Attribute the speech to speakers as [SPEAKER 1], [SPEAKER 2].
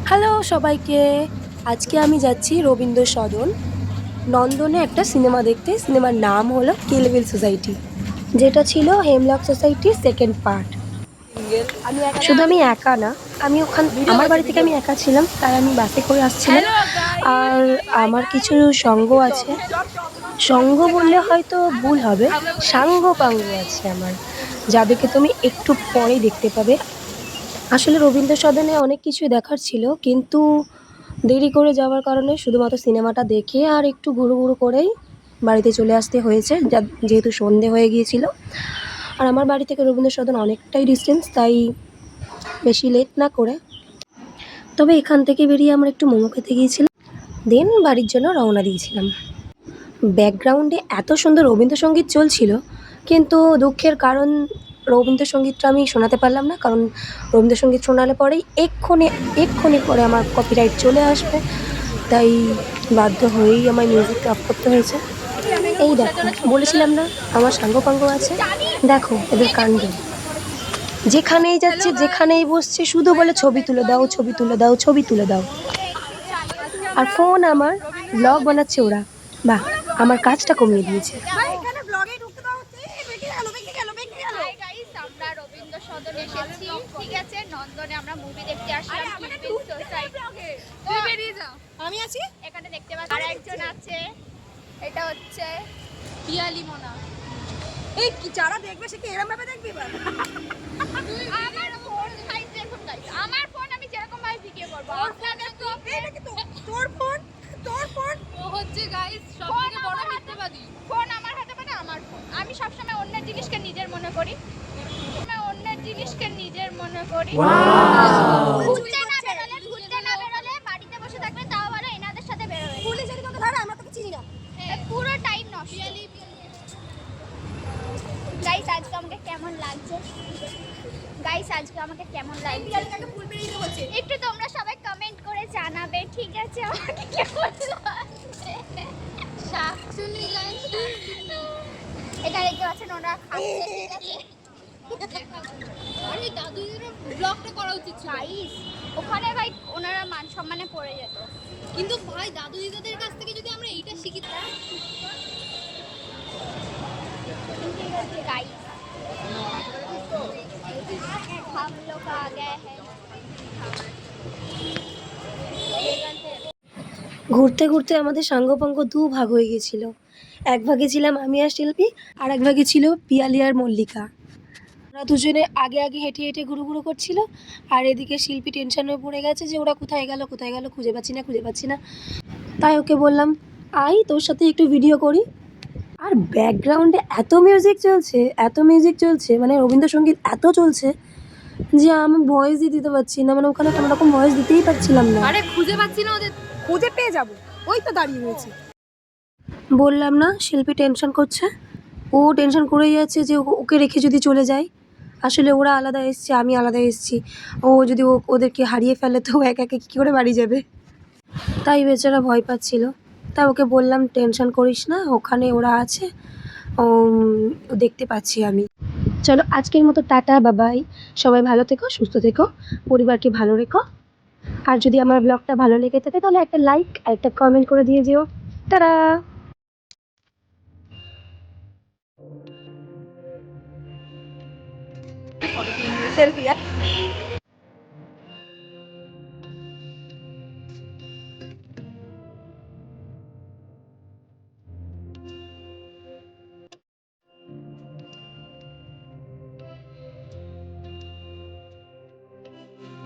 [SPEAKER 1] Hello সবাইকে, আজকে আমি যাচ্ছি রবীন্দ্র সদন নন্দনে একটা সিনেমা দেখতে। সিনেমার নাম হলো কিল বিল সোসাইটি, যেটা ছিল হেমলক সোসাইটির সেকেন্ড পার্ট। শুধু আমি একা না, আমি আমার বাড়ি থেকে আমি একা ছিলাম, তাই আমি বাসে করে আসছিলাম। আর আমার কিছু সঙ্গ আছে, সঙ্গ বললে হয়তো ভুল হবে, সাঙ্গ পাঙ্গ আছে আমার, যাদেরকে তুমি একটু পরেই দেখতে পাবে। আসলে রবীন্দ্র সদনে অনেক কিছুই দেখার ছিল, কিন্তু দেরি করে যাওয়ার কারণে শুধুমাত্র সিনেমাটা দেখে আর একটু ঘুরু ঘুরু করেই বাড়িতে চলে আসতে হয়েছে, যেহেতু সন্ধে হয়ে গিয়েছিল। আর আমার বাড়ি থেকে রবীন্দ্র সদন অনেকটাই ডিস্টেন্স, তাই বেশি লেট না করে তবে এখান থেকে বেরিয়ে আমরা একটু মোমো খেতে গিয়েছিলাম, দেন বাড়ির জন্য রওনা দিয়েছিলাম। ব্যাকগ্রাউন্ডে এত সুন্দর রবীন্দ্রসঙ্গীত চলছিল, কিন্তু দুঃখের কারণ রবীন্দ্রসঙ্গীতটা আমি শোনাতে পারলাম না, কারণ রবীন্দ্রসঙ্গীত শোনালে পরেই এক্ষুনি পরে আমার কপিরাইট চলে আসবে, তাই বাধ্য হয়েই আমার মিউজিকটা অফ করতে হয়েছে। এই দেখো, বলেছিলাম না আমার সাঙ্গপাঙ্গ আছে, দেখো এদের কাণ্ড। যেখানেই যাচ্ছে যেখানেই বসছে শুধু বলে ছবি তুলে দাও, ছবি তুলে দাও, ছবি তুলে দাও। আর ফোন আমার ব্লগ বানাচ্ছে ওরা, বাহ, আমার কাজটা কমিয়ে দিয়েছে।
[SPEAKER 2] আমরা রবীন্দ্র সদন এসেছি, ঠিক আছে। নন্দনে আমরা মুভি দেখতে আসলাম কিল বিল সোসাইটি। আমি আছি এখানে, দেখতে পাচ্ছি আর একজন আছে, এটা হচ্ছে পিয়ালি মোনা। এই কি যারা দেখবে সে কি এরকম ভাবে দেখবে? এবার আমার ফোন সাইজ দেখুন গাইস, আমার ফোন আমি যেরকম ভাবে ভিডিও করব, আপনাদের তো এটা কি তোর ফোন ও হচ্ছে গাইস সবথেকে বড় মিথ্যাবাদী। ফোন আমার হাতে, মানে আমার ফোন। আমি সবসময় অন্যের জিনিসকে নিজের মনে করি, ঘুরতে না বেরোলে বাড়িতে বসে থাকবে, তাও ভালো এনাদের সাথে বেরোবে। পুলিশ যদি তোকে ধরে, আমরা তোকে চিনি না, পুরো টাইম নষ্ট। গাইস আজকে আমাকে কেমন লাগছে? একটু তোমরা সবাই কমেন্ট করে জানাবে, ঠিক আছে? আমাকে কেমন লাগছে? এটা দেখতে পাচ্ছেন ওরা খাচ্ছে, ঠিক আছে। আরে দাদুদের ব্লগটা করা উচিত ছিল গাইস, ওখানে ভাই ওনারা মান সম্মানে পড়ে যেত। কিন্তু ভাই দাদু দিদাদের কাছ থেকে যদি আমরা এইটা শিখি, गाइस हम लोग आ गए हैं।
[SPEAKER 1] ঘুরতে ঘুরতে আমাদের সাঙ্গপাঙ্গ দু ভাগ হয়ে গেছিল, এক ভাগে ছিলাম আমি আর শিল্পী, আর এক ভাগে ছিল পিয়ালি আর মল্লিকা। ওরা দুজনে আগে আগে হেঁটে হেঁটে ঘুরু ঘুরু করছিল, আর এদিকে শিল্পী টেনশন হয়ে পড়ে গেছে যে ওরা কোথায় গেল খুঁজে পাচ্ছি না। তাই ওকে বললাম, আই তোর সাথে একটু ভিডিও করি। আর ব্যাকগ্রাউন্ডে এত মিউজিক চলছে, মানে রবীন্দ্রসঙ্গীত এত চলছে যে আমি ভয়েসই দিতে পারছি না, মানে ওখানে কোনো রকম ভয়েস দিতেই পারছিলাম না।
[SPEAKER 3] আরে খুঁজে পাচ্ছি না, ওদের খুঁজে পেয়ে যাবো, ওই তো দাঁড়িয়ে রয়েছে।
[SPEAKER 1] বললাম না, শিল্পী টেনশন করছে, ও টেনশন করেই যাচ্ছে যে ওকে রেখে যদি চলে যায়। আসলে ওরা আলাদা এসছে, আমি আলাদা এসছি, ও যদি ওদেরকে হারিয়ে ফেলে তো একা একা কী করে বাড়ি যাবে, তাই বেচারা ভয় পাচ্ছিল। তাই ওকে বললাম টেনশন করিস না, ওখানে ওরা আছে, ও দেখতে পাচ্ছি আমি। চলো আজকের মতো টাটা, বাবাই। সবাই ভালো থেকো, সুস্থ থেকো, পরিবারকে ভালো রেখো। আর যদি আমার ব্লগটা ভালো লেগে থাকে তাহলে একটা লাইক আর একটা কমেন্ট করে দিয়ে যেও। টাটা।
[SPEAKER 3] সেলফি